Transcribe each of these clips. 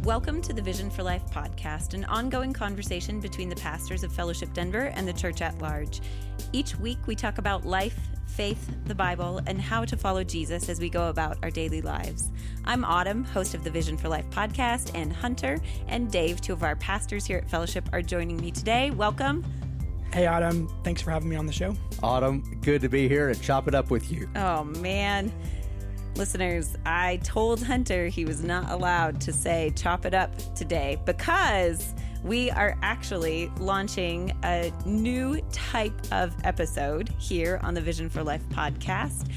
Welcome to the Vision for Life podcast, an ongoing conversation between the pastors of Fellowship Denver and the church at large. Each week, we talk about life, faith, the Bible, and how to follow Jesus as we go about our daily lives. I'm Autumn, host of the Vision for Life podcast, and Hunter and Dave, two of our pastors here at Fellowship, are joining me today. Welcome. Hey, Autumn. Thanks for having me on the show. Autumn, good to be here and chop it up with you. Oh, man. Listeners, I told Hunter he was not allowed to say chop it up today because we are actually launching a new type of episode here on the Vision for Life podcast.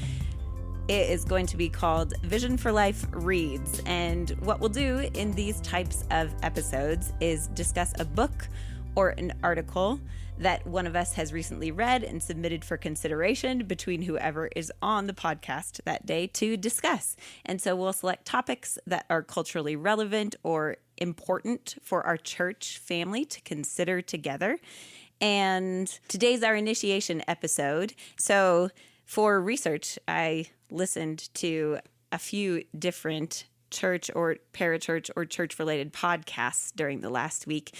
It is going to be called Vision for Life Reads. And what we'll do in these types of episodes is discuss a book or an article that one of us has recently read and submitted for consideration between whoever is on the podcast that day to discuss. And so we'll select topics that are culturally relevant or important for our church family to consider together. And today's our initiation episode. So for research, I listened to a few different church or parachurch or church-related podcasts during the last week.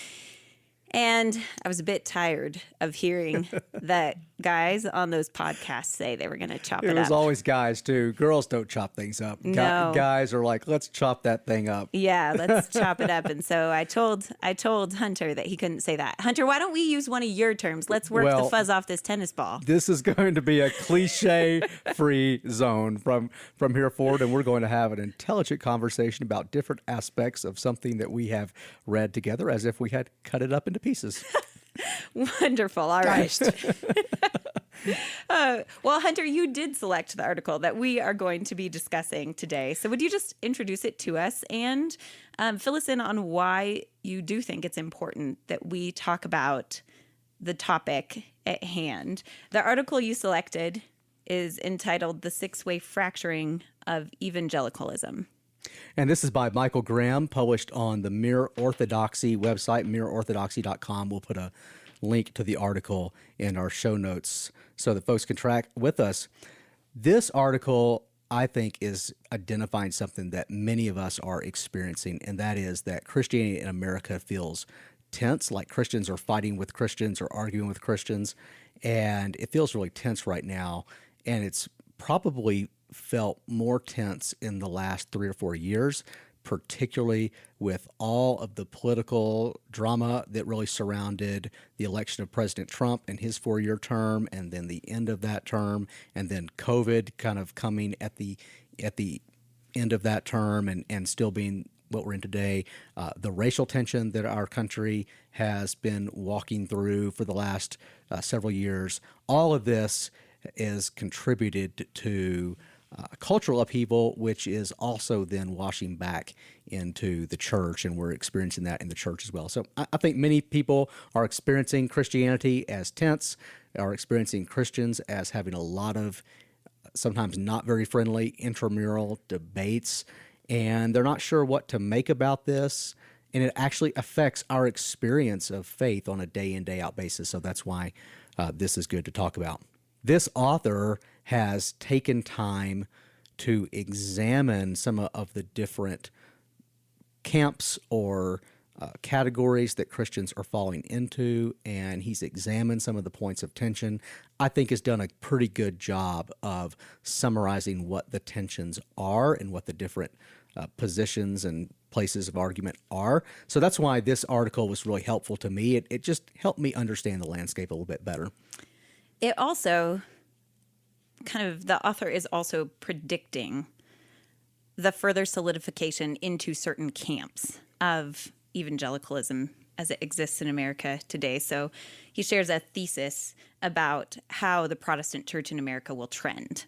And I was a bit tired of hearing that guys on those podcasts say they were going to chop it up. It was always guys, too. Girls don't chop things up. No. Guys are like, let's chop that thing up. Yeah, let's chop it up. And so I told Hunter that he couldn't say that. Hunter, why don't we use one of your terms? Let's work the fuzz off this tennis ball. This is going to be a cliche-free zone from here forward, and we're going to have an intelligent conversation about different aspects of something that we have read together as if we had cut it up into pieces. Wonderful. All right. Well, Hunter, you did select the article that we are going to be discussing today. So would you just introduce it to us and fill us in on why you do think it's important that we talk about the topic at hand? The article you selected is entitled The Six-Way Fracturing of Evangelicalism. And this is by Michael Graham, published on the Mere Orthodoxy website, mereorthodoxy.com. We'll put a link to the article in our show notes so that folks can track with us. This article, I think, is identifying something that many of us are experiencing, and that is that Christianity in America feels tense, like Christians are fighting with Christians or arguing with Christians, and it feels really tense right now, and it's probably felt more tense in the last 3 or 4 years, particularly with all of the political drama that really surrounded the election of President Trump and his 4-year term, and then the end of that term, and then COVID kind of coming at the end of that term and still being what we're in today, the racial tension that our country has been walking through for the last several years. All of this is contributed to cultural upheaval, which is also then washing back into the church, and we're experiencing that in the church as well. So I think many people are experiencing Christianity as tense, are experiencing Christians as having a lot of sometimes not very friendly intramural debates, and they're not sure what to make about this, and it actually affects our experience of faith on a day-in, day-out basis. So that's why this is good to talk about. This author has taken time to examine some of the different camps or categories that Christians are falling into, and he's examined some of the points of tension. I think has done a pretty good job of summarizing what the tensions are and what the different positions and places of argument are. So that's why this article was really helpful to me. It just helped me understand the landscape a little bit better. It also the author is also predicting the further solidification into certain camps of evangelicalism as it exists in America today. So he shares a thesis about how the Protestant church in America will trend.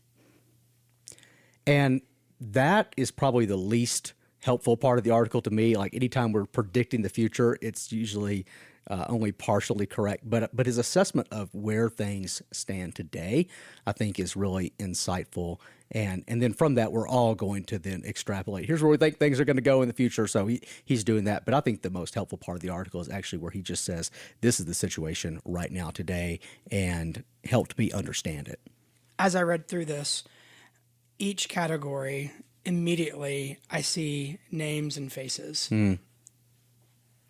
And that is probably the least helpful part of the article to me. Like anytime we're predicting the future, it's usually only partially correct. But his assessment of where things stand today, I think, is really insightful. And then from that, we're all going to then extrapolate. Here's where we think things are going to go in the future. So he's doing that. But I think the most helpful part of the article is actually where he just says, this is the situation right now today, and helped me understand it. As I read through this, each category, immediately I see names and faces.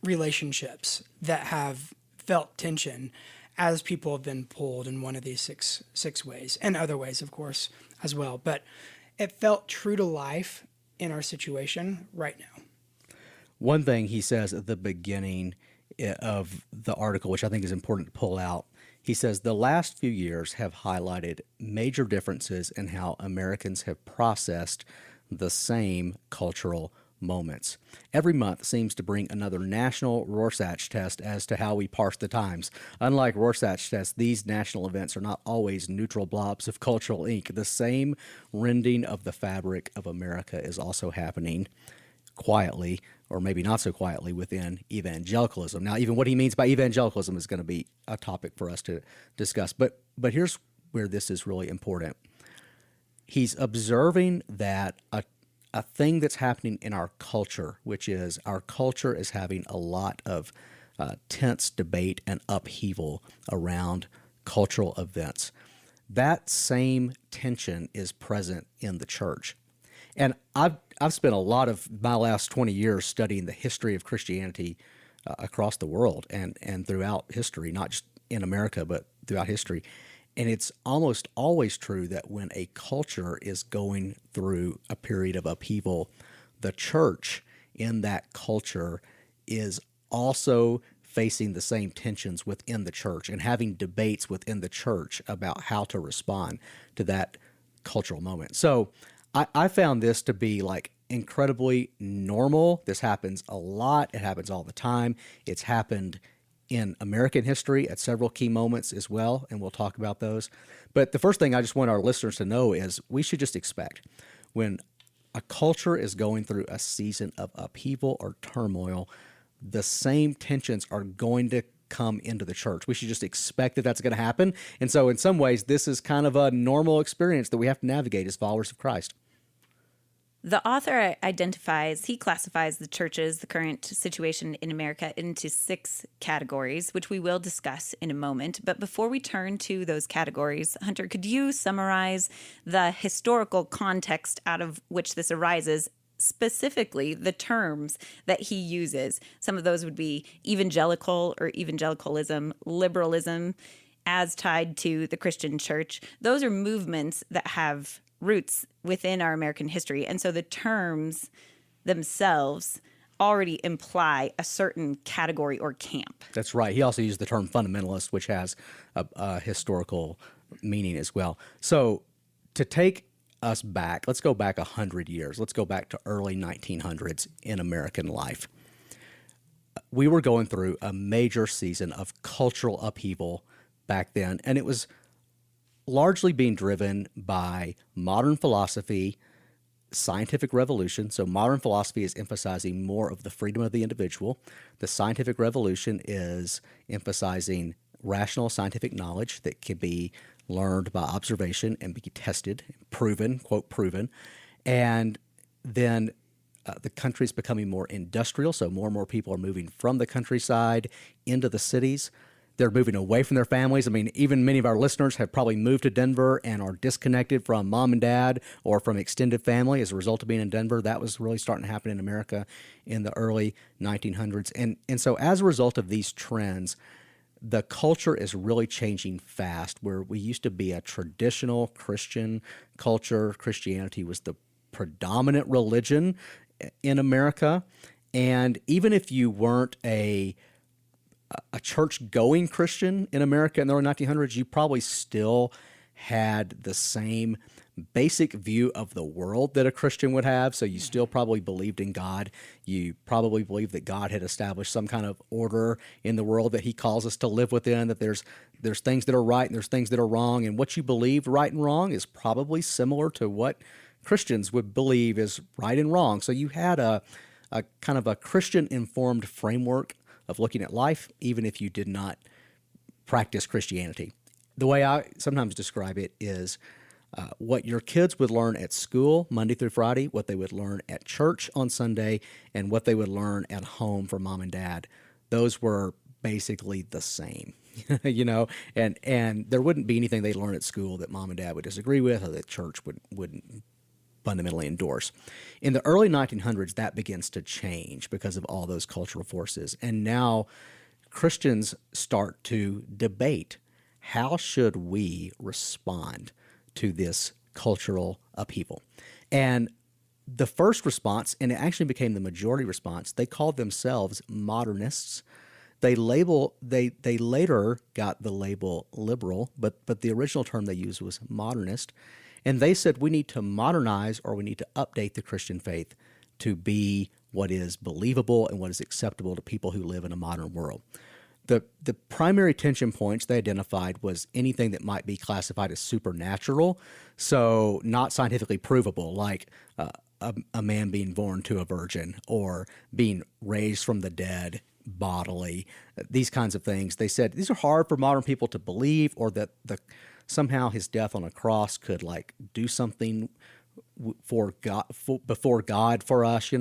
relationships that have felt tension as people have been pulled in one of these six ways, and other ways, of course, as well. But it felt true to life in our situation right now. One thing he says at the beginning of the article, which I think is important to pull out, he says the last few years have highlighted major differences in how Americans have processed the same cultural moments. Every month seems to bring another national Rorschach test as to how we parse the times. Unlike Rorschach tests, these national events are not always neutral blobs of cultural ink. The same rending of the fabric of America is also happening quietly, or maybe not so quietly, within evangelicalism. Now, even what he means by evangelicalism is going to be a topic for us to discuss. But here's where this is really important. He's observing that a thing that's happening in our culture, which is our culture is having a lot of tense debate and upheaval around cultural events. That same tension is present in the church. And I've spent a lot of my last 20 years studying the history of Christianity across the world and throughout history, not just in America, but throughout history. And it's almost always true that when a culture is going through a period of upheaval, the church in that culture is also facing the same tensions within the church and having debates within the church about how to respond to that cultural moment. So I found this to be like incredibly normal. This happens a lot. It happens all the time. It's happened in American history at several key moments as well, and we'll talk about those. But the first thing I just want our listeners to know is we should just expect when a culture is going through a season of upheaval or turmoil, the same tensions are going to come into the church. We should just expect that that's going to happen. And so in some ways, this is kind of a normal experience that we have to navigate as followers of Christ. The author classifies the churches, the current situation in America, into 6 categories, which we will discuss in a moment. But before we turn to those categories, Hunter, could you summarize the historical context out of which this arises, specifically the terms that he uses? Some of those would be evangelical or evangelicalism, liberalism, as tied to the Christian church. Those are movements that have roots within our American history. And so the terms themselves already imply a certain category or camp. That's right. He also used the term fundamentalist, which has a historical meaning as well. So to take us back, let's go back 100 years. Let's go back to early 1900s in American life. We were going through a major season of cultural upheaval back then, and it was largely being driven by modern philosophy, scientific revolution. So modern philosophy is emphasizing more of the freedom of the individual. The scientific revolution is emphasizing rational scientific knowledge that can be learned by observation and be tested, proven, quote, proven. And then the country's becoming more industrial, so more and more people are moving from the countryside into the cities. They're moving away from their families. I mean, even many of our listeners have probably moved to Denver and are disconnected from mom and dad or from extended family as a result of being in Denver. That was really starting to happen in America in the early 1900s. And so as a result of these trends, the culture is really changing fast. Where we used to be a traditional Christian culture, Christianity was the predominant religion in America. And even if you weren't a church-going Christian in America in the early 1900s, you probably still had the same basic view of the world that a Christian would have. So you still probably believed in God. You probably believed that God had established some kind of order in the world that he calls us to live within, that there's things that are right and there's things that are wrong. And what you believed right and wrong is probably similar to what Christians would believe is right and wrong. So you had a kind of a Christian-informed framework of looking at life, even if you did not practice Christianity. The way I sometimes describe it is what your kids would learn at school Monday through Friday, what they would learn at church on Sunday, and what they would learn at home from mom and dad. Those were basically the same, and there wouldn't be anything they'd learn at school that mom and dad would disagree with or that church wouldn't fundamentally endorse. In the early 1900s, that begins to change because of all those cultural forces. And now Christians start to debate, how should we respond to this cultural upheaval? And the first response, and it actually became the majority response, they called themselves modernists. They later got the label liberal, but the original term they used was modernist. And they said we need to modernize, or we need to update the Christian faith to be what is believable and what is acceptable to people who live in a modern world. The primary tension points they identified was anything that might be classified as supernatural, so not scientifically provable, like a man being born to a virgin or being raised from the dead bodily, these kinds of things. They said these are hard for modern people to believe, or that somehow his death on a cross could like do something for God, before God for us.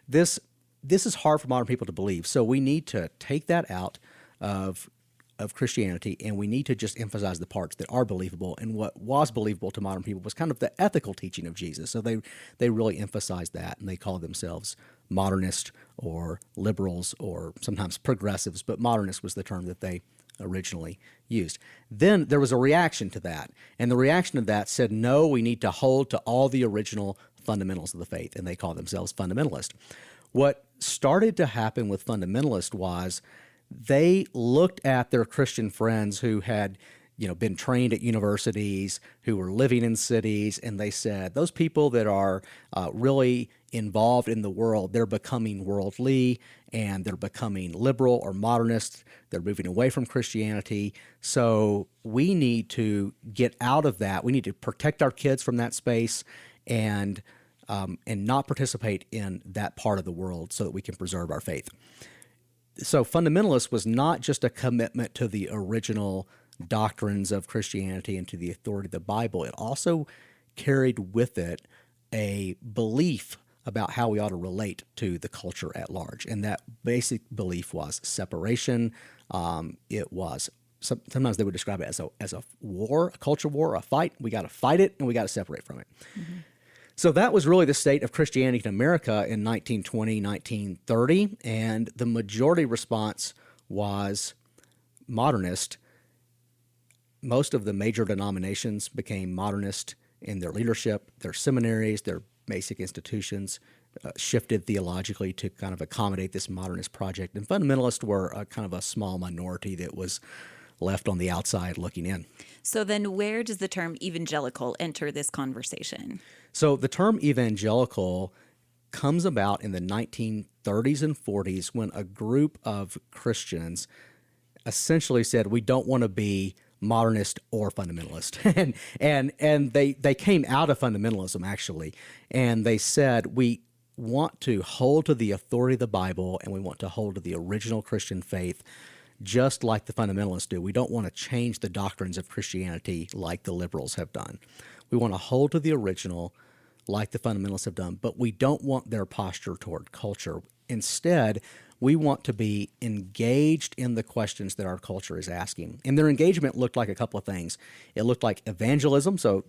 This is hard for modern people to believe. So we need to take that out of Christianity, and we need to just emphasize the parts that are believable. And what was believable to modern people was kind of the ethical teaching of Jesus. So they really emphasized that, and they called themselves modernist or liberals or sometimes progressives, but modernist was the term that they originally used. Then there was a reaction to that, and the reaction to that said, no, we need to hold to all the original fundamentals of the faith, and they called themselves fundamentalist. What started to happen with fundamentalists was they looked at their Christian friends who had been trained at universities, who were living in cities, and they said, those people that are really involved in the world, they're becoming worldly, and they're becoming liberal or modernist. They're moving away from Christianity. So we need to get out of that. We need to protect our kids from that space and not participate in that part of the world so that we can preserve our faith. So fundamentalist was not just a commitment to the original doctrines of Christianity and to the authority of the Bible. It also carried with it a belief about how we ought to relate to the culture at large. And that basic belief was separation. It was, sometimes they would describe it as a war, a culture war, a fight. We got to fight it, and we got to separate from it. Mm-hmm. So that was really the state of Christianity in America in 1920, 1930, and the majority response was modernist. Most of the major denominations became modernist in their leadership. Their seminaries, their basic institutions shifted theologically to kind of accommodate this modernist project. And fundamentalists were a kind of a small minority that was left on the outside looking in. So then where does the term evangelical enter this conversation? So the term evangelical comes about in the 1930s and 40s when a group of Christians essentially said, we don't want to be modernist or fundamentalist. and they came out of fundamentalism, actually, and they said, we want to hold to the authority of the Bible, and we want to hold to the original Christian faith, just like the fundamentalists do. We don't want to change the doctrines of Christianity like the liberals have done. We want to hold to the original like the fundamentalists have done, but we don't want their posture toward culture. Instead, we want to be engaged in the questions that our culture is asking. And their engagement looked like a couple of things. It looked like evangelism. So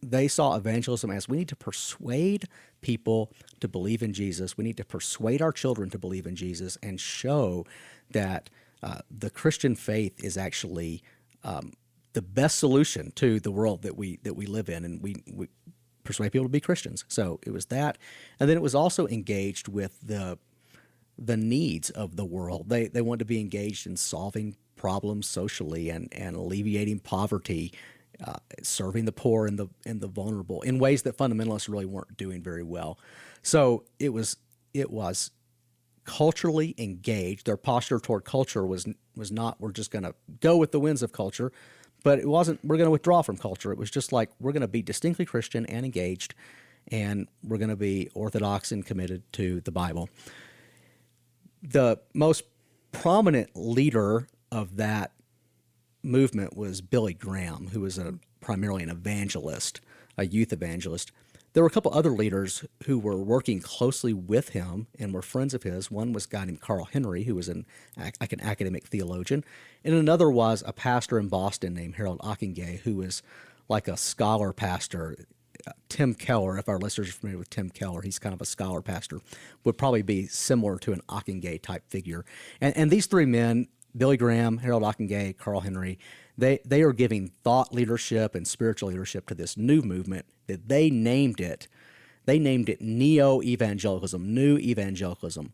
they saw evangelism as we need to persuade people to believe in Jesus. We need to persuade our children to believe in Jesus and show that the Christian faith is actually the best solution to the world that we live in, and we persuade people to be Christians. So it was that, and then it was also engaged with the needs of the world. They wanted to be engaged in solving problems socially and alleviating poverty, serving the poor and the vulnerable in ways that fundamentalists really weren't doing very well. So it was culturally engaged. Their posture toward culture was not, we're just going to go with the winds of culture, but it wasn't, we're going to withdraw from culture. It was just like, we're going to be distinctly Christian and engaged, and we're going to be orthodox and committed to the Bible. The most prominent leader of that movement was Billy Graham, who was primarily an evangelist, a youth evangelist. There were a couple other leaders who were working closely with him and were friends of his. One was a guy named Carl Henry, who was an academic theologian, and another was a pastor in Boston named Harold Ockenga, who was like a scholar pastor. Tim Keller, if our listeners are familiar with Tim Keller, he's kind of a scholar pastor, would probably be similar to an Ockenga type figure. And these three men, Billy Graham, Harold Ockenga, Carl Henry, they are giving thought leadership and spiritual leadership to this new movement that they named it. They named it neo-evangelicalism, new evangelicalism.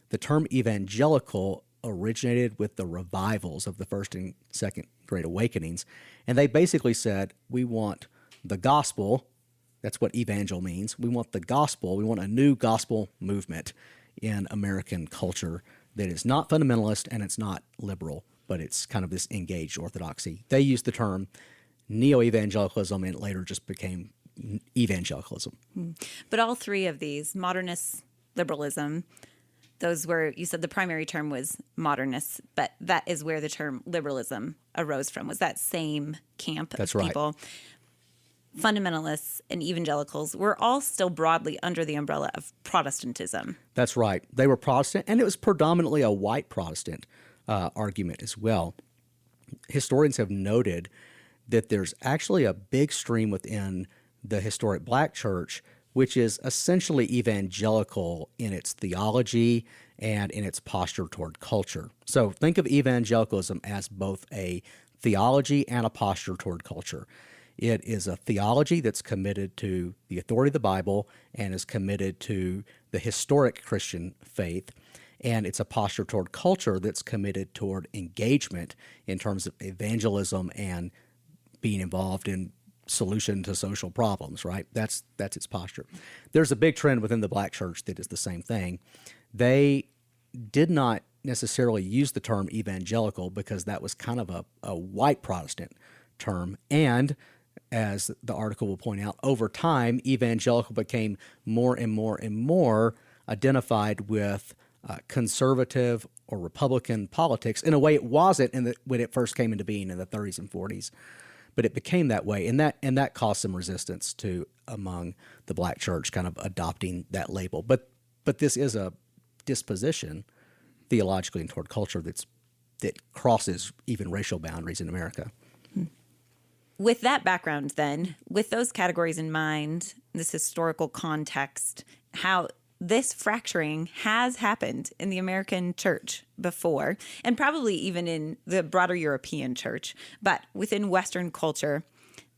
The term evangelical originated with the revivals of the First and Second Great Awakenings, and they basically said, we want the gospel. That's what evangel means. We want the gospel. We want a new gospel movement in American culture that is not fundamentalist and it's not liberal, but it's kind of this engaged orthodoxy. They used the term neo-evangelicalism, and it later just became evangelicalism. But all three of these, modernist, liberalism, those were, you said the primary term was modernist, but that is where the term liberalism arose from, was that same camp That's of right. people. Fundamentalists and evangelicals were all still broadly under the umbrella of Protestantism. That's right. They were Protestant, and it was predominantly a white Protestant argument as well. Historians have noted that there's actually a big stream within the historic black church, which is essentially evangelical in its theology and in its posture toward culture. So think of evangelicalism as both a theology and a posture toward culture. It is a theology that's committed to the authority of the Bible and is committed to the historic Christian faith. And it's a posture toward culture that's committed toward engagement in terms of evangelism and being involved in solution to social problems, right? That's its posture. There's a big trend within the black church that is the same thing. They did not necessarily use the term evangelical because that was kind of a white Protestant term. And as the article will point out, over time, evangelical became more and more and more identified with conservative or Republican politics in a way it wasn't when it first came into being in the 30s and 40s. But it became that way, and that caused some resistance among the black church, kind of adopting that label. But this is a disposition theologically and toward culture that crosses even racial boundaries in America. With that background, then, with those categories in mind, this historical context, how this fracturing has happened in the American church before, and probably even in the broader European church, but within Western culture,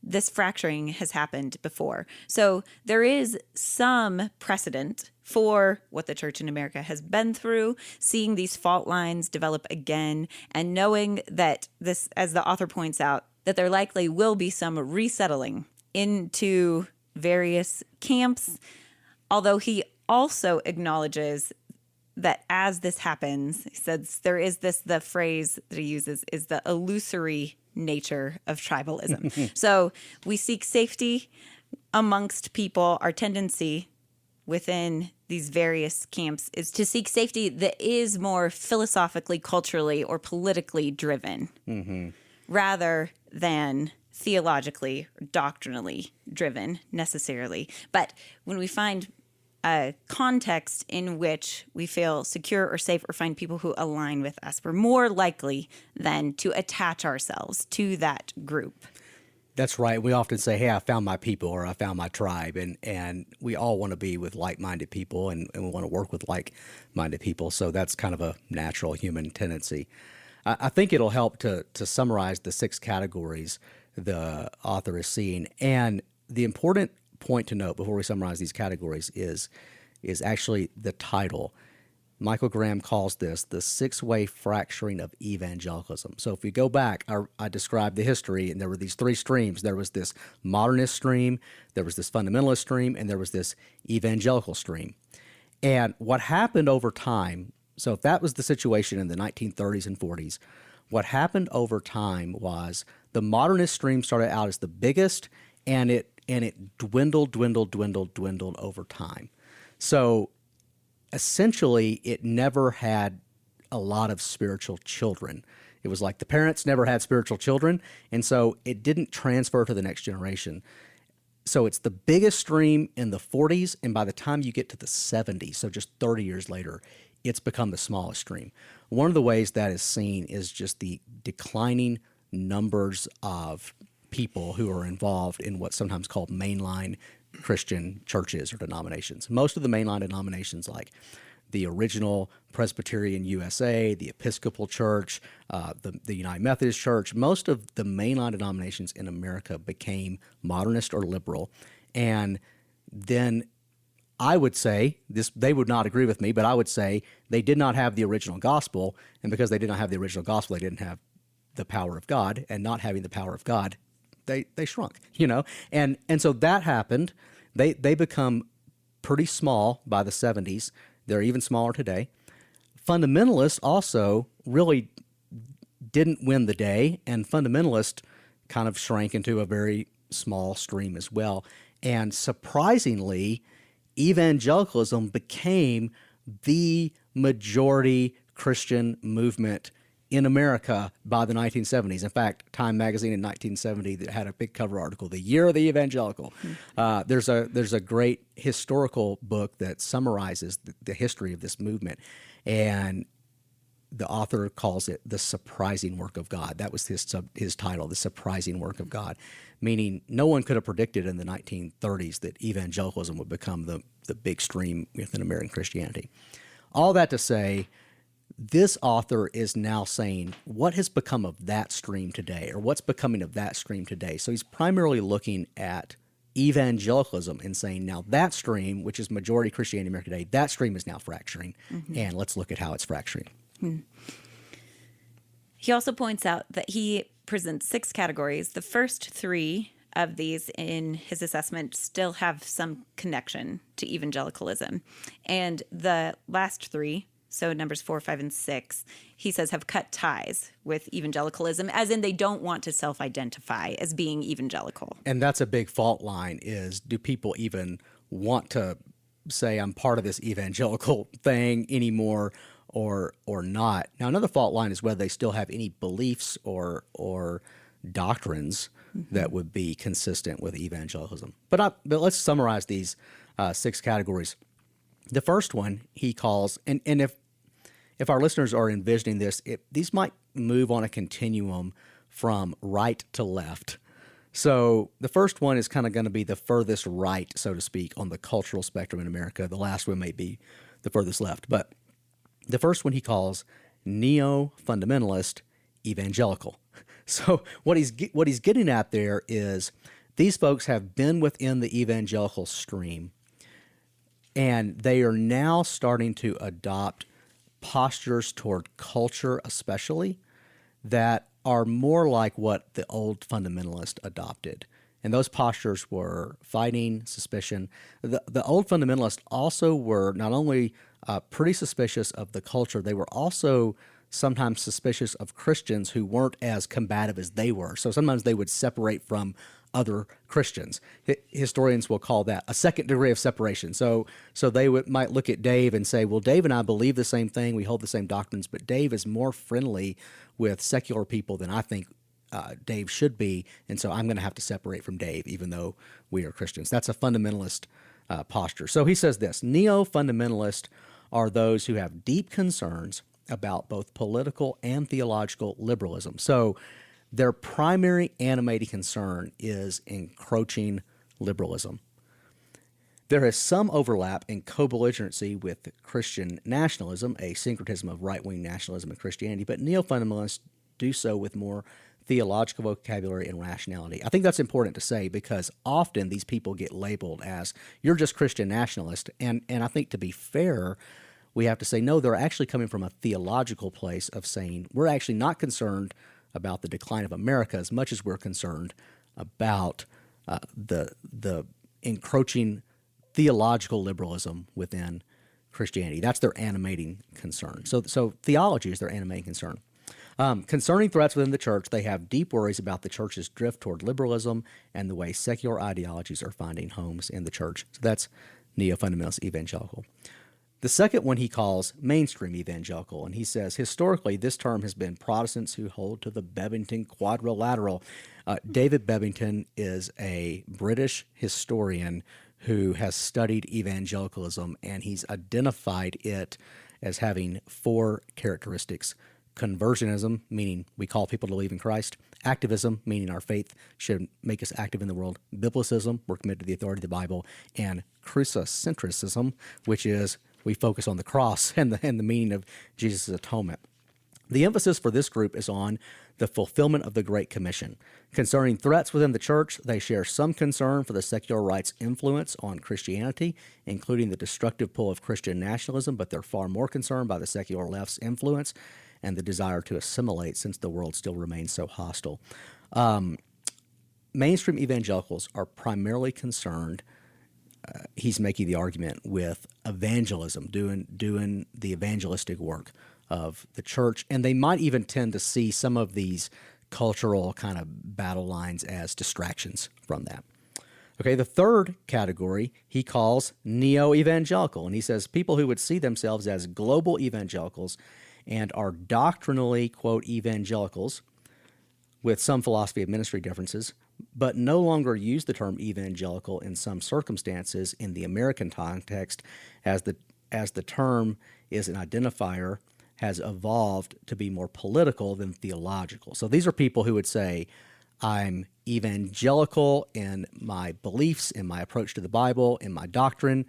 this fracturing has happened before. So there is some precedent for what the church in America has been through, seeing these fault lines develop again, and knowing that this, as the author points out, that there likely will be some resettling into various camps, although he also acknowledges that as this happens, he says there is the phrase that he uses is the illusory nature of tribalism. So we seek safety amongst people. Our tendency within these various camps is to seek safety that is more philosophically, culturally, or politically driven, rather than theologically or doctrinally driven necessarily. But when we find a context in which we feel secure or safe or find people who align with us, we're more likely then to attach ourselves to that group. That's right. We often say, hey, I found my people, or I found my tribe. And we all want to be with like-minded people, and we want to work with like-minded people. So that's kind of a natural human tendency. I think it'll help to summarize the 6 categories the author is seeing. And the important point to note before we summarize these categories is actually the title. Michael Graham calls this the 6-way fracturing of evangelicalism. So if we go back, I described the history, and there were these 3 streams. There was this modernist stream, there was this fundamentalist stream, and there was this evangelical stream. And what happened over time, so if that was the situation in the 1930s and 40s, what happened over time was the modernist stream started out as the biggest, and it dwindled over time. So essentially, it never had a lot of spiritual children. It was like the parents never had spiritual children, and so it didn't transfer to the next generation. So it's the biggest stream in the 40s, and by the time you get to the 70s, so just 30 years later, it's become the smallest stream. One of the ways that is seen is just the declining numbers of people who are involved in what's sometimes called mainline Christian churches or denominations. Most of the mainline denominations, like the original Presbyterian USA, the Episcopal Church, the United Methodist Church, most of the mainline denominations in America became modernist or liberal. And then I would say, they would not agree with me, but I would say they did not have the original gospel. And because they did not have the original gospel, they didn't have the power of God. And not having the power of God, they shrunk, And so that happened. They become pretty small by the 70s. They're even smaller today. Fundamentalists also really didn't win the day, and fundamentalists kind of shrank into a very small stream as well. And surprisingly, evangelicalism became the majority Christian movement in America by the 1970s. In fact, Time magazine in 1970 that had a big cover article, "The Year of the Evangelical." There's a great historical book that summarizes the history of this movement, and the author calls it "The Surprising Work of God." That was his title, "The Surprising Work of God," meaning no one could have predicted in the 1930s that evangelicalism would become the big stream within American Christianity. All that to say, this author is now saying what has become of that stream today, or what's becoming of that stream today. So he's primarily looking at evangelicalism and saying, now that stream, which is majority Christianity in America today, that stream is now fracturing, and let's look at how it's fracturing. He also points out that he presents 6 categories. The first 3 of these in his assessment still have some connection to evangelicalism. And the last 3, so numbers 4, 5, and 6, he says have cut ties with evangelicalism, as in they don't want to self-identify as being evangelical. And that's a big fault line, is do people even want to say I'm part of this evangelical thing anymore or not? Now, another fault line is whether they still have any beliefs or doctrines that would be consistent with evangelicalism. But let's summarize these 6 categories. The first one he calls, and if our listeners are envisioning this, these might move on a continuum from right to left. So the first one is kind of going to be the furthest right, so to speak, on the cultural spectrum in America. The last one may be the furthest left. But the first one he calls neo-fundamentalist evangelical. So what he's getting at there is these folks have been within the evangelical stream, and they are now starting to adopt postures toward culture especially that are more like what the old fundamentalist adopted. And those postures were fighting, suspicion. The old fundamentalists also were not only pretty suspicious of the culture, they were also sometimes suspicious of Christians who weren't as combative as they were. So sometimes they would separate from other Christians. Historians will call that a second degree of separation. So they might look at Dave and say, well, Dave and I believe the same thing, we hold the same doctrines, but Dave is more friendly with secular people than I think Dave should be, and so I'm going to have to separate from Dave, even though we are Christians. That's a fundamentalist posture. So he says this: neo-fundamentalists are those who have deep concerns about both political and theological liberalism. So their primary animating concern is encroaching liberalism. There is some overlap in co-belligerency with Christian nationalism, a syncretism of right-wing nationalism and Christianity, but neo-fundamentalists do so with more theological vocabulary and rationality. I think that's important to say because often these people get labeled as, you're just Christian nationalist, and I think to be fair, we have to say, no, they're actually coming from a theological place of saying, we're actually not concerned about the decline of America as much as we're concerned about the encroaching theological liberalism within Christianity. That's their animating concern. So theology is their animating concern. Concerning threats within the church, they have deep worries about the church's drift toward liberalism and the way secular ideologies are finding homes in the church. So that's neo-fundamentalist evangelical. The second one he calls mainstream evangelical, and he says, historically, this term has been Protestants who hold to the Bevington quadrilateral. David Bevington is a British historian who has studied evangelicalism, and he's identified it as having 4 characteristics: conversionism, meaning we call people to believe in Christ. Activism, meaning our faith should make us active in the world. Biblicism, we're committed to the authority of the Bible. And crucicentrism, which is we focus on the cross and the meaning of Jesus' atonement. The emphasis for this group is on the fulfillment of the Great Commission. Concerning threats within the church, they share some concern for the secular right's influence on Christianity, including the destructive pull of Christian nationalism, but they're far more concerned by the secular left's influence and the desire to assimilate since the world still remains so hostile. Mainstream evangelicals are primarily concerned, he's making the argument, with evangelism, doing the evangelistic work of the church, and they might even tend to see some of these cultural kind of battle lines as distractions from that. Okay, the third category he calls neo-evangelical, and he says people who would see themselves as global evangelicals and are doctrinally, quote, evangelicals with some philosophy of ministry differences, but no longer use the term evangelical in some circumstances in the American context as the term is an identifier, has evolved to be more political than theological. So these are people who would say, I'm evangelical in my beliefs, in my approach to the Bible, in my doctrine,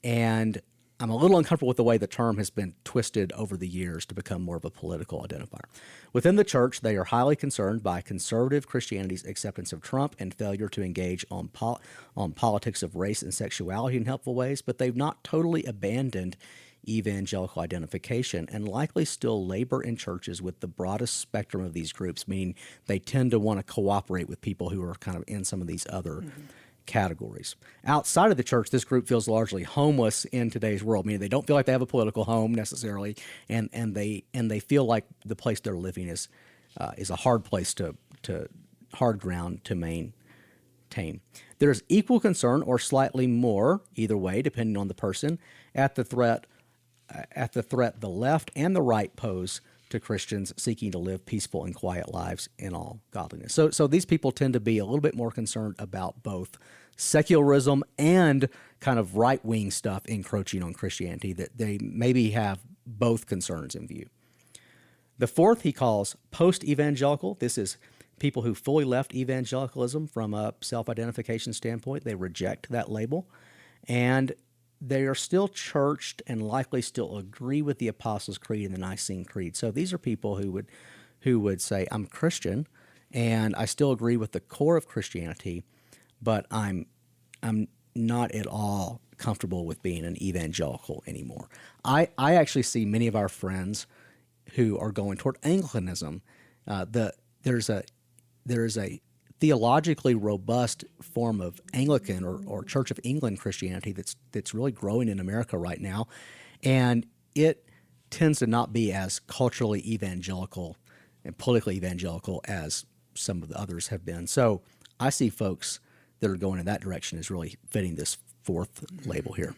and I'm a little uncomfortable with the way the term has been twisted over the years to become more of a political identifier. Within the church, they are highly concerned by conservative Christianity's acceptance of Trump and failure to engage on politics of race and sexuality in helpful ways, but they've not totally abandoned evangelical identification and likely still labor in churches with the broadest spectrum of these groups, meaning they tend to want to cooperate with people who are kind of in some of these other categories. Outside of the church, this group feels largely homeless in today's world, meaning they don't feel like they have a political home necessarily, and they feel like the place they're living is a hard place to hard ground to maintain. There's equal concern or slightly more, either way, depending on the person, at the threat the left and the right pose to Christians seeking to live peaceful and quiet lives in all godliness. So these people tend to be a little bit more concerned about both secularism and kind of right-wing stuff encroaching on Christianity, that they maybe have both concerns in view. The fourth he calls post-evangelical. This is people who fully left evangelicalism from a self-identification standpoint. They reject that label, and they are still churched and likely still agree with the Apostles' Creed and the Nicene Creed. So these are people who would say, I'm Christian, and I still agree with the core of Christianity, but I'm not at all comfortable with being an evangelical anymore. I actually see many of our friends who are going toward Anglicanism. There's a theologically robust form of Anglican or Church of England Christianity that's really growing in America right now, and it tends to not be as culturally evangelical and politically evangelical as some of the others have been. So I see folks that are going in that direction as really fitting this fourth label here.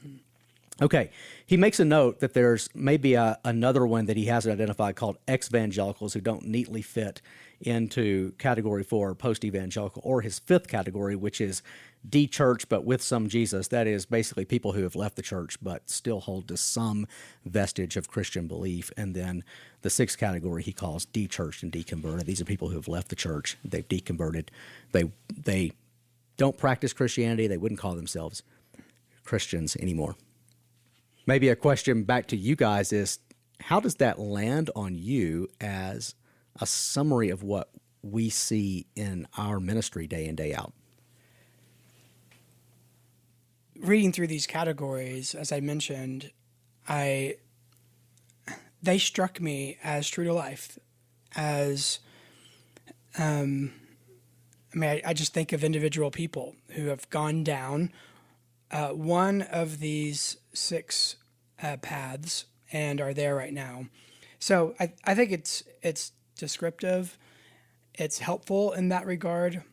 Okay, he makes a note that there's maybe another one that he hasn't identified called ex-evangelicals who don't neatly fit into category 4, post-evangelical, or his fifth category, which is de-church but with some Jesus. That is basically people who have left the church but still hold to some vestige of Christian belief. And then the sixth category he calls de-churched and deconverted. These are people who have left the church, they've deconverted, they don't practice Christianity, they wouldn't call themselves Christians anymore. Maybe a question back to you guys is, how does that land on you as a summary of what we see in our ministry day in, day out? Reading through these categories, as I mentioned, they struck me as true to life. As I just think of individual people who have gone down one of these six paths and are there right now. So I think it's descriptive. It's helpful in that regard.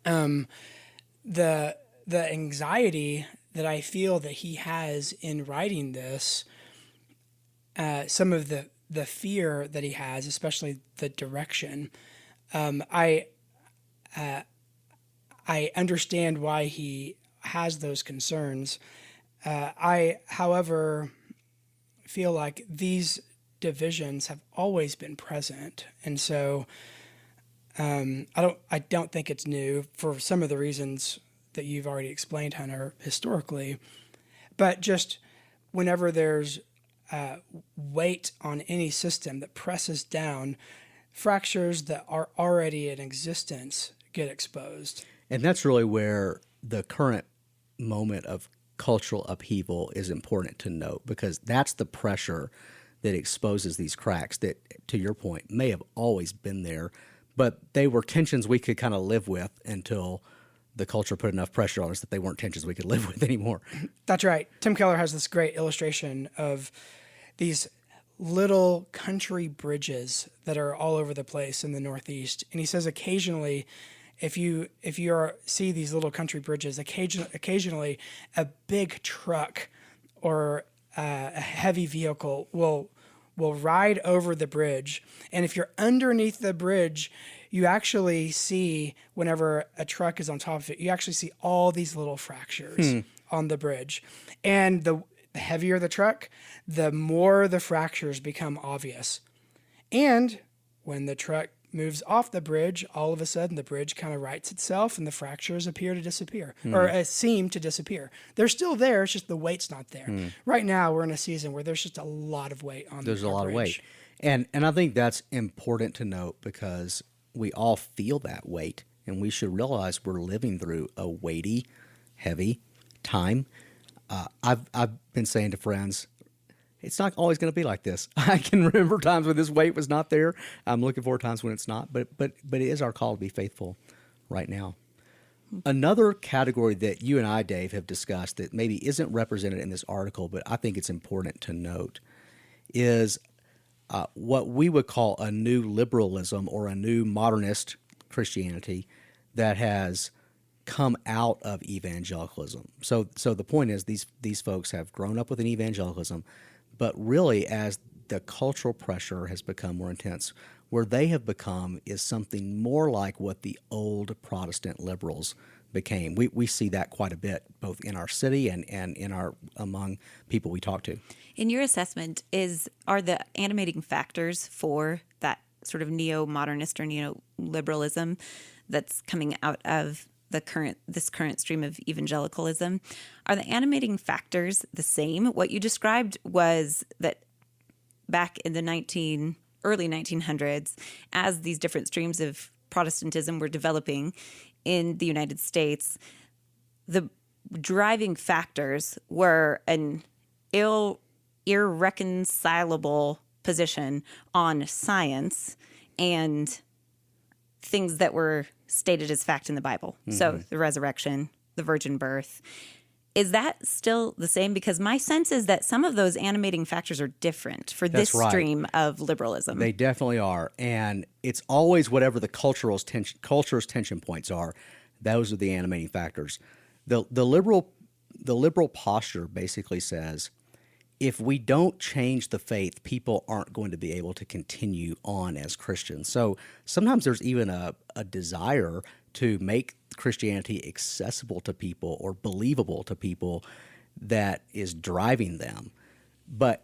The anxiety that I feel that he has in writing this, some of the fear that he has, especially the direction, I understand why he has those concerns. I, however, feel like these divisions have always been present. And so I don't think it's new for some of the reasons that you've already explained, Hunter, historically. But just whenever there's weight on any system that presses down, fractures that are already in existence get exposed. And that's really where the current moment of cultural upheaval is important to note, because that's the pressure that exposes these cracks that, to your point, may have always been there, but they were tensions we could kind of live with until the culture put enough pressure on us that they weren't tensions we could live with anymore. That's right. Tim Keller has this great illustration of these little country bridges that are all over the place in the Northeast. And he says occasionally, if you see these little country bridges, occasionally a big truck or a heavy vehicle will ride over the bridge. And if you're underneath the bridge, you actually see, whenever a truck is on top of it, you actually see all these little fractures on the bridge. And the heavier the truck, the more the fractures become obvious. And when the truck moves off the bridge, all of a sudden the bridge kind of rights itself and the fractures appear to disappear, or seem to disappear. They're still there, it's just the weight's not there. Right now we're in a season where there's just a lot of weight on There's the a lot bridge. of weight. And I think that's important to note, because we all feel that weight, and we should realize we're living through a weighty, heavy time. I've been saying to friends, it's not always going to be like this. I can remember times when this weight was not there. I'm looking for times when it's not, but it is our call to be faithful right now. Another category that you and I, Dave, have discussed that maybe isn't represented in this article, but I think it's important to note, is what we would call a new liberalism or a new modernist Christianity that has come out of evangelicalism. So the point is, these folks have grown up with an evangelicalism, but really, as the cultural pressure has become more intense, where they have become is something more like what the old Protestant liberals became. We see that quite a bit, both in our city and in our among people we talk to. In your assessment, are the animating factors for that sort of neo-modernist or neo-liberalism that's coming out of this current stream of evangelicalism, are the animating factors the same? What you described was that back in the early 1900s, as these different streams of Protestantism were developing in the United States, the driving factors were an irreconcilable position on science and things that were stated as fact in the Bible. Mm-hmm. So the resurrection, the virgin birth. Is that still the same? Because my sense is that some of those animating factors are different for this stream of liberalism. They definitely are. And it's always whatever the culture's tension points are. Those are the animating factors. The liberal posture basically says, if we don't change the faith, people aren't going to be able to continue on as Christians. So sometimes there's even a desire to make Christianity accessible to people or believable to people that is driving them.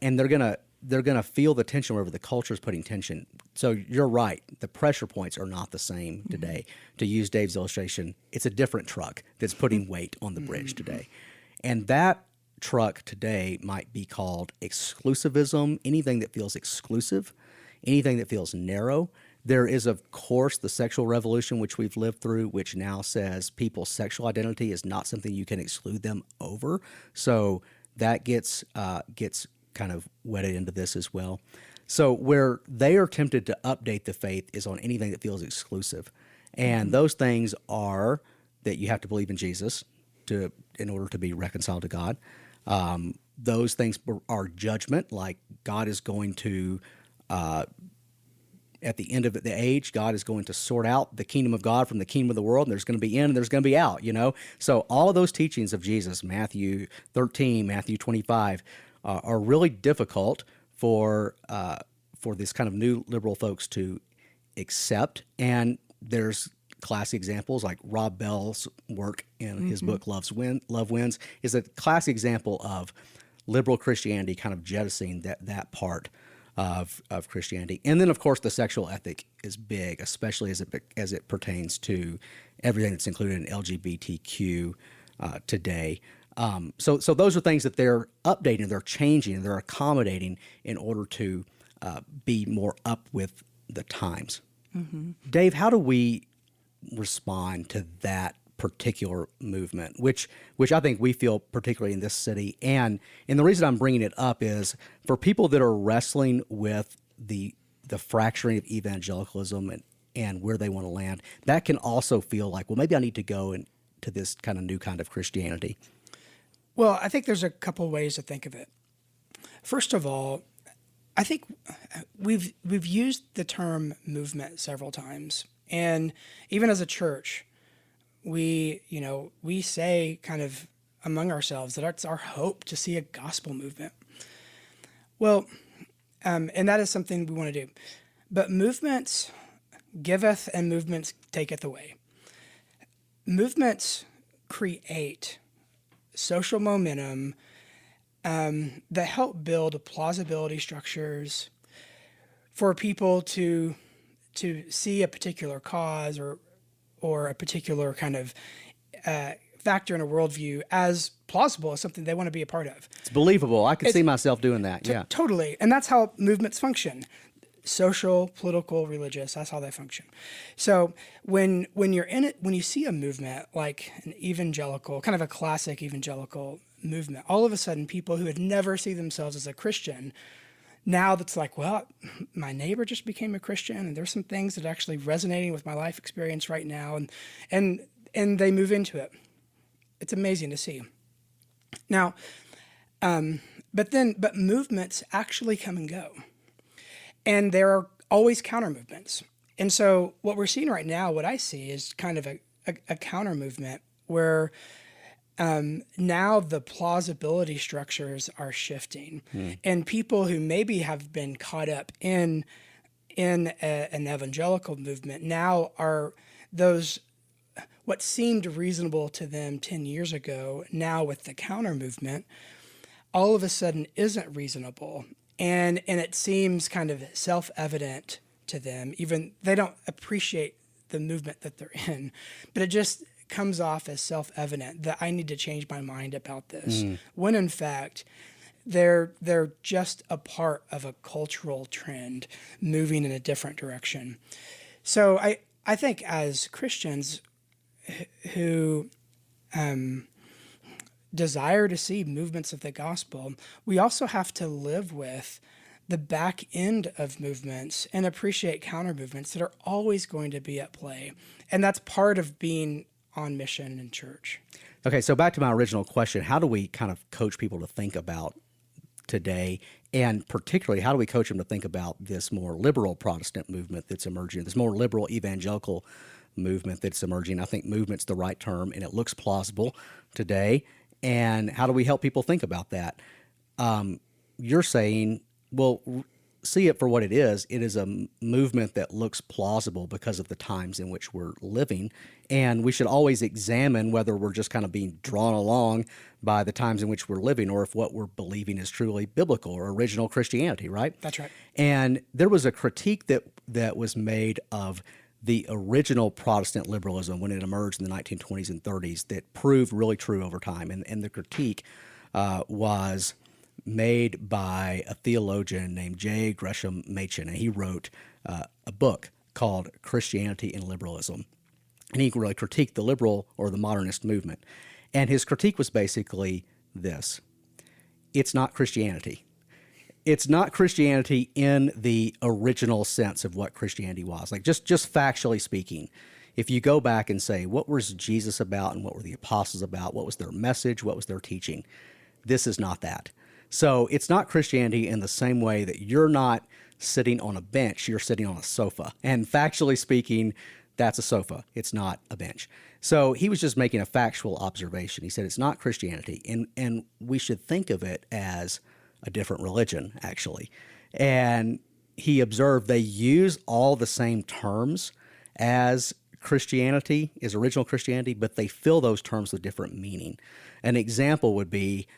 And they're gonna feel the tension wherever the culture is putting tension. So you're right, the pressure points are not the same today. Mm-hmm. To use Dave's illustration, it's a different truck that's putting weight on the bridge today. And that truck today might be called exclusivism, anything that feels exclusive, anything that feels narrow. There is, of course, the sexual revolution, which we've lived through, which now says people's sexual identity is not something you can exclude them over. So that gets kind of wedded into this as well. So where they are tempted to update the faith is on anything that feels exclusive. And those things are that you have to believe in Jesus in order to be reconciled to God. Those things are judgment, like God is going to, at the end of the age, God is going to sort out the kingdom of God from the kingdom of the world, and there's going to be in and there's going to be out, So all of those teachings of Jesus, Matthew 13, Matthew 25, are really difficult for this kind of new liberal folks to accept. And there's classic examples like Rob Bell's work in his book Love Wins is a classic example of liberal Christianity kind of jettisoning that part of Christianity. And then, of course, the sexual ethic is big, especially as it pertains to everything that's included in LGBTQ today. So those are things that they're updating, they're changing, they're accommodating in order to be more up with the times. Mm-hmm. Dave, how do we respond to that particular movement, which I think we feel particularly in this city? And the reason I'm bringing it up is for people that are wrestling with the fracturing of evangelicalism and where they want to land, that can also feel like, well, maybe I need to go into this kind of new kind of Christianity. Well, I think there's a couple ways to think of it. First of all, I think we've used the term movement several times, and even as a church, we say kind of among ourselves that it's our hope to see a gospel movement. Well, and that is something we want to do, but movements giveth and movements taketh away. Movements create social momentum that help build plausibility structures for people to see a particular cause or a particular kind of factor in a worldview as plausible, as something they want to be a part of. It's believable. I could see myself doing that. Yeah, totally. And that's how movements function. Social, political, religious, that's how they function. So when you're in it, when you see a movement like an evangelical, kind of a classic evangelical movement, all of a sudden people who had never seen themselves as a Christian, now that's like, well, my neighbor just became a Christian and there's some things that are actually resonating with my life experience right now, and they move into it. It's amazing to see. Now, but movements actually come and go. And there are always counter movements. And so what we're seeing right now, what I see is kind of a counter movement where now the plausibility structures are shifting. And people who maybe have been caught up in an evangelical movement now are those, what seemed reasonable to them 10 years ago, now with the counter movement, all of a sudden isn't reasonable. And it seems kind of self-evident to them, even they don't appreciate the movement that they're in, but it just comes off as self-evident that I need to change my mind about this. When in fact, they're just a part of a cultural trend moving in a different direction. So I think as Christians who desire to see movements of the gospel, we also have to live with the back end of movements and appreciate counter movements that are always going to be at play. And that's part of being on mission in church. Okay, so back to my original question, how do we kind of coach people to think about today, and particularly how do we coach them to think about this more liberal Protestant movement that's emerging, this more liberal evangelical movement that's emerging? I think movement's the right term, and it looks plausible today. And how do we help people think about that? You're saying, well, see it for what it is. It is a movement that looks plausible because of the times in which we're living. And we should always examine whether we're just kind of being drawn along by the times in which we're living, or if what we're believing is truly biblical or original Christianity, right? That's right. And there was a critique that was made of the original Protestant liberalism when it emerged in the 1920s and 30s that proved really true over time. And the critique was made by a theologian named J. Gresham Machen, and he wrote a book called Christianity and Liberalism. And he really critiqued the liberal or the modernist movement. And his critique was basically this: it's not Christianity. It's not Christianity in the original sense of what Christianity was. Like just factually speaking, if you go back and say, what was Jesus about and what were the apostles about? What was their message? What was their teaching? This is not that. So it's not Christianity in the same way that you're not sitting on a bench, you're sitting on a sofa. And factually speaking, that's a sofa. It's not a bench. So he was just making a factual observation. He said it's not Christianity. And we should think of it as a different religion, actually. And he observed they use all the same terms as Christianity, as original Christianity, but they fill those terms with different meaning. An example would be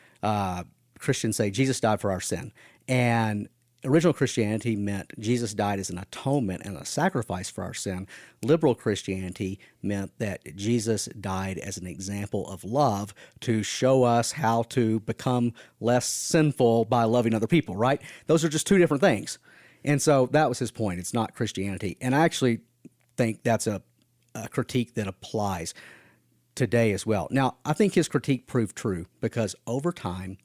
Christians say Jesus died for our sin. And Original Christianity meant Jesus died as an atonement and a sacrifice for our sin. Liberal Christianity meant that Jesus died as an example of love to show us how to become less sinful by loving other people, right? Those are just two different things. And so that was his point. It's not Christianity. And I actually think that's a critique that applies today as well. Now, I think his critique proved true because over time,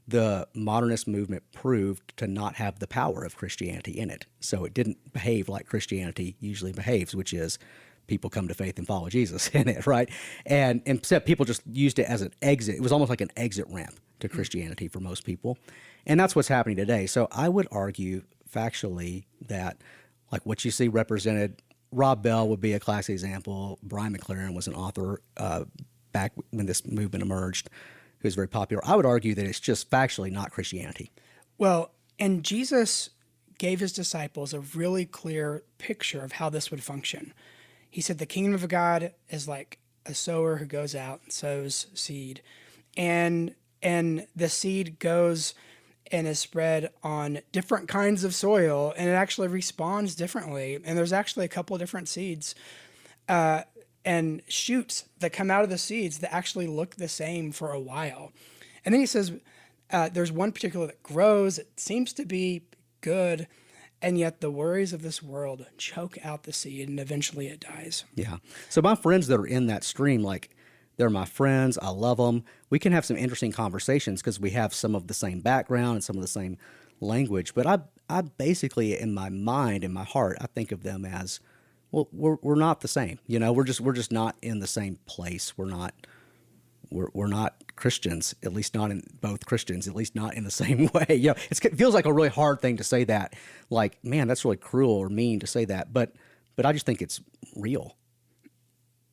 the modernist movement proved to not have the power of Christianity in it. So it didn't behave like Christianity usually behaves, which is people come to faith and follow Jesus in it, right? And instead, people just used it as an exit. It was almost like an exit ramp to Christianity for most people. And that's what's happening today. So I would argue factually that, like what you see represented, Rob Bell would be a classic example. Brian McLaren was an author back when this movement emerged, who was very popular. I would argue that it's just factually not Christianity. Well, and Jesus gave his disciples a really clear picture of how this would function. He said the kingdom of God is like a sower who goes out and sows seed. And the seed goes and is spread on different kinds of soil, and it actually responds differently. And there's actually a couple of different seeds and shoots that come out of the seeds that actually look the same for a while. And then he says there's one particular that grows. It seems to be good, and yet the worries of this world choke out the seed, and eventually it dies. Yeah. So my friends that are in that stream, like, they're my friends. I love them. We can have some interesting conversations because we have some of the same background and some of the same language. But I basically, in my mind, in my heart, I think of them as, well, we're not the same. You know, we're just not in the same place. We're not Christians, at least not in both Christians, at least not in the same way. You know, it feels like a really hard thing to say that. Like, man, that's really cruel or mean to say that. But I just think it's real.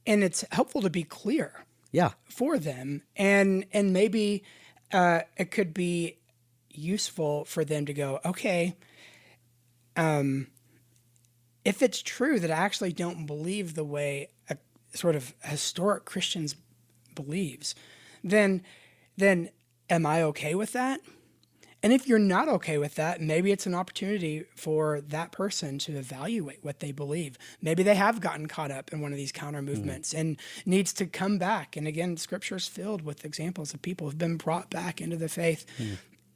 And it's helpful to be clear. Yeah. For them, and maybe it could be useful for them to go, okay, if it's true that I actually don't believe the way a sort of historic Christians believes, then am I okay with that? And if you're not okay with that, maybe it's an opportunity for that person to evaluate what they believe. Maybe they have gotten caught up in one of these counter movements and needs to come back. And again, Scripture is filled with examples of people who've been brought back into the faith.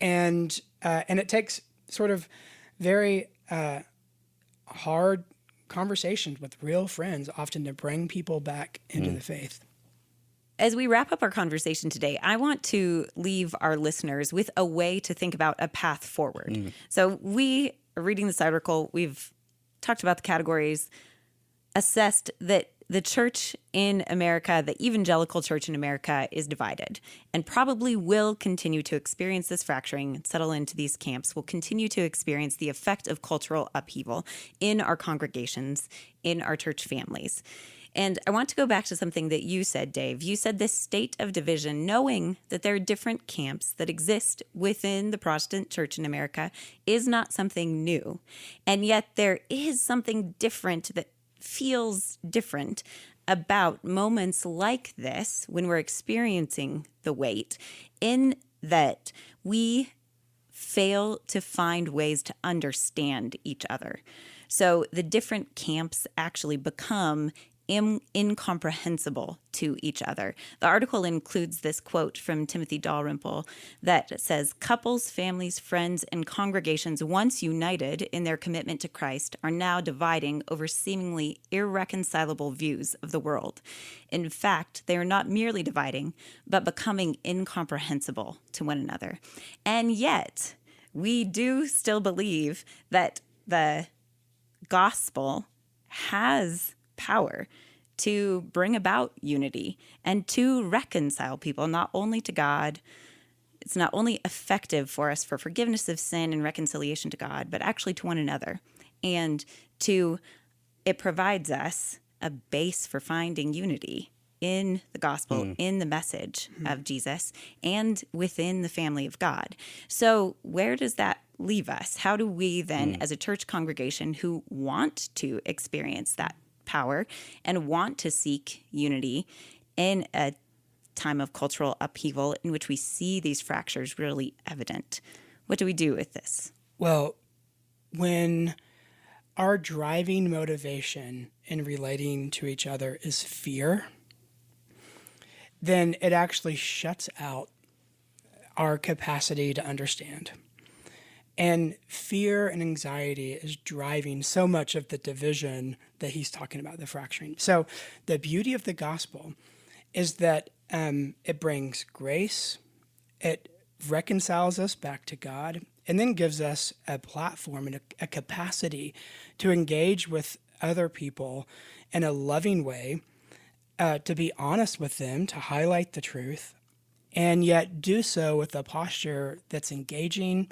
And it takes sort of very hard conversations with real friends often to bring people back into the faith. As we wrap up our conversation today, I want to leave our listeners with a way to think about a path forward. So we are reading this article. We've talked about the categories, assessed that the church in America, the evangelical church in America, is divided and probably will continue to experience this fracturing, settle into these camps, will continue to experience the effect of cultural upheaval in our congregations, in our church families. And I want to go back to something that you said, Dave. You said this state of division, knowing that there are different camps that exist within the Protestant church in America, is not something new. And yet there is something different that feels different about moments like this when we're experiencing the weight, in that we fail to find ways to understand each other. So the different camps actually become incomprehensible to each other. The article includes this quote from Timothy Dalrymple that says, "Couples, families, friends, and congregations once united in their commitment to Christ are now dividing over seemingly irreconcilable views of the world. In fact, they are not merely dividing, but becoming incomprehensible to one another." And yet, we do still believe that the gospel has power to bring about unity and to reconcile people, not only to God. It's not only effective for us for forgiveness of sin and reconciliation to God, but actually to one another. And it provides us a base for finding unity in the gospel, in the message of Jesus, and within the family of God. So where does that leave us? How do we then, as a church congregation who want to experience that power and want to seek unity in a time of cultural upheaval in which we see these fractures really evident, what do we do with this? Well, when our driving motivation in relating to each other is fear, then it actually shuts out our capacity to understand. And fear and anxiety is driving so much of the division that he's talking about, the fracturing. So the beauty of the gospel is that it brings grace, it reconciles us back to God, and then gives us a platform and a capacity to engage with other people in a loving way, to be honest with them, to highlight the truth, and yet do so with a posture that's engaging,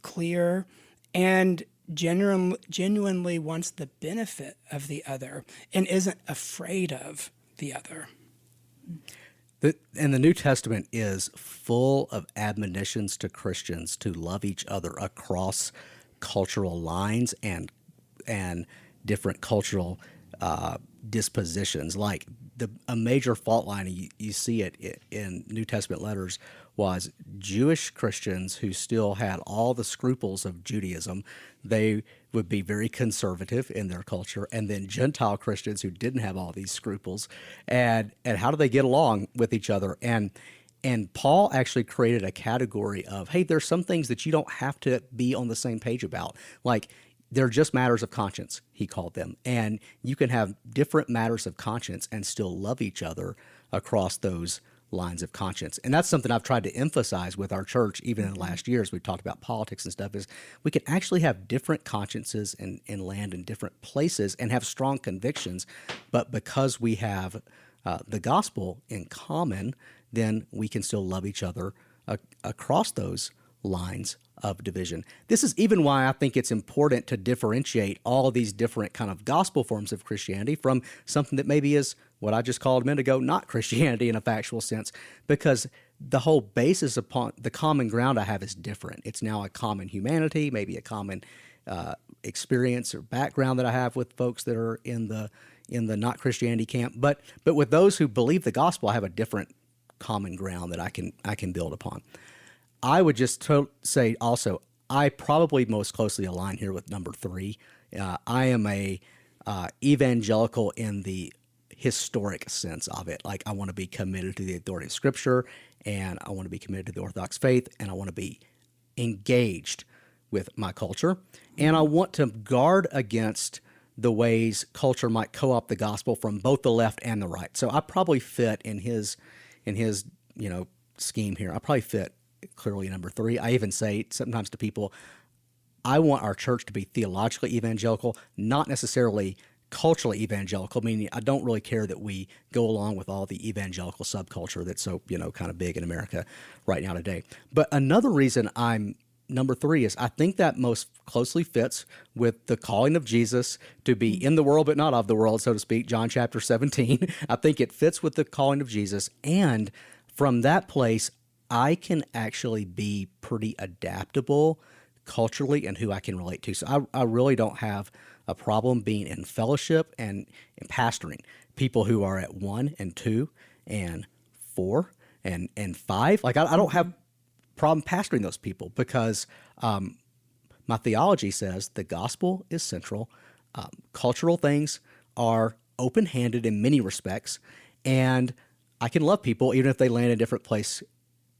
clear, and genuinely wants the benefit of the other and isn't afraid of the other. And the New Testament is full of admonitions to Christians to love each other across cultural lines and different cultural dispositions. Like a major fault line, you see it in New Testament letters, was Jewish Christians who still had all the scruples of Judaism. They would be very conservative in their culture, and then Gentile Christians who didn't have all these scruples. And how do they get along with each other? And Paul actually created a category of, hey, there's some things that you don't have to be on the same page about. Like, they're just matters of conscience, he called them. And you can have different matters of conscience and still love each other across those lines of conscience. And that's something I've tried to emphasize with our church, even in the last years. We've talked about politics and stuff, is we can actually have different consciences and land in different places and have strong convictions. But because we have the gospel in common, then we can still love each other across those lines of division. This is even why I think it's important to differentiate all of these different kind of gospel forms of Christianity from something that maybe is what I just called a minute ago, not Christianity in a factual sense, because the whole basis upon the common ground I have is different. It's now a common humanity, maybe a common experience or background that I have with folks that are in the not Christianity camp. But with those who believe the gospel, I have a different common ground that I can build upon. I would just say also, I probably most closely align here with number 3. I am a evangelical in the historic sense of it. Like, I want to be committed to the authority of Scripture, and I want to be committed to the Orthodox faith, and I want to be engaged with my culture, and I want to guard against the ways culture might co-opt the gospel from both the left and the right. So I probably fit in his scheme here. I probably fit clearly number 3. I even say sometimes to people, I want our church to be theologically evangelical, not necessarily culturally evangelical, meaning I don't really care that we go along with all the evangelical subculture that's so, kind of big in America right now today. But another reason I'm number 3 is I think that most closely fits with the calling of Jesus to be in the world but not of the world, so to speak, John chapter 17. I think it fits with the calling of Jesus, and from that place, I can actually be pretty adaptable culturally and who I can relate to. So I really don't have a problem being in fellowship and in pastoring people who are at 1 and 2 and 4 and 5. Like, I don't have problem pastoring those people because my theology says the gospel is central. Cultural things are open-handed in many respects, and I can love people even if they land in a different place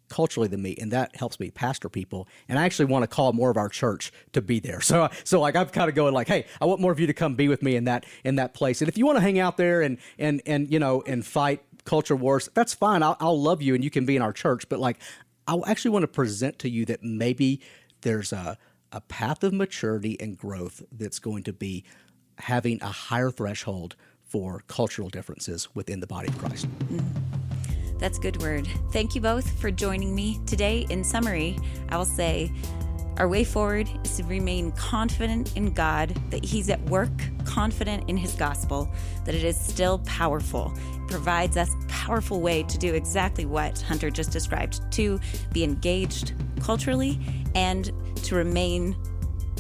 culturally than me, and that helps me pastor people. And I actually want to call more of our church to be there. So like, I'm kind of going like, hey, I want more of you to come be with me in that place. And if you want to hang out there and fight culture wars, that's fine. I'll love you and you can be in our church. But like, I actually want to present to you that maybe there's a path of maturity and growth that's going to be having a higher threshold for cultural differences within the body of Christ. That's good word. Thank you both for joining me today. In summary, I will say our way forward is to remain confident in God, that He's at work, confident in His gospel, that it is still powerful. It provides us a powerful way to do exactly what Hunter just described, to be engaged culturally and to remain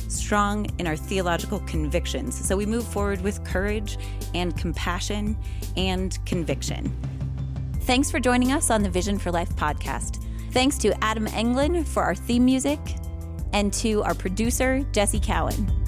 strong in our theological convictions. So we move forward with courage and compassion and conviction. Thanks for joining us on the Vision for Life podcast. Thanks to Adam Englund for our theme music and to our producer, Jesse Cowan.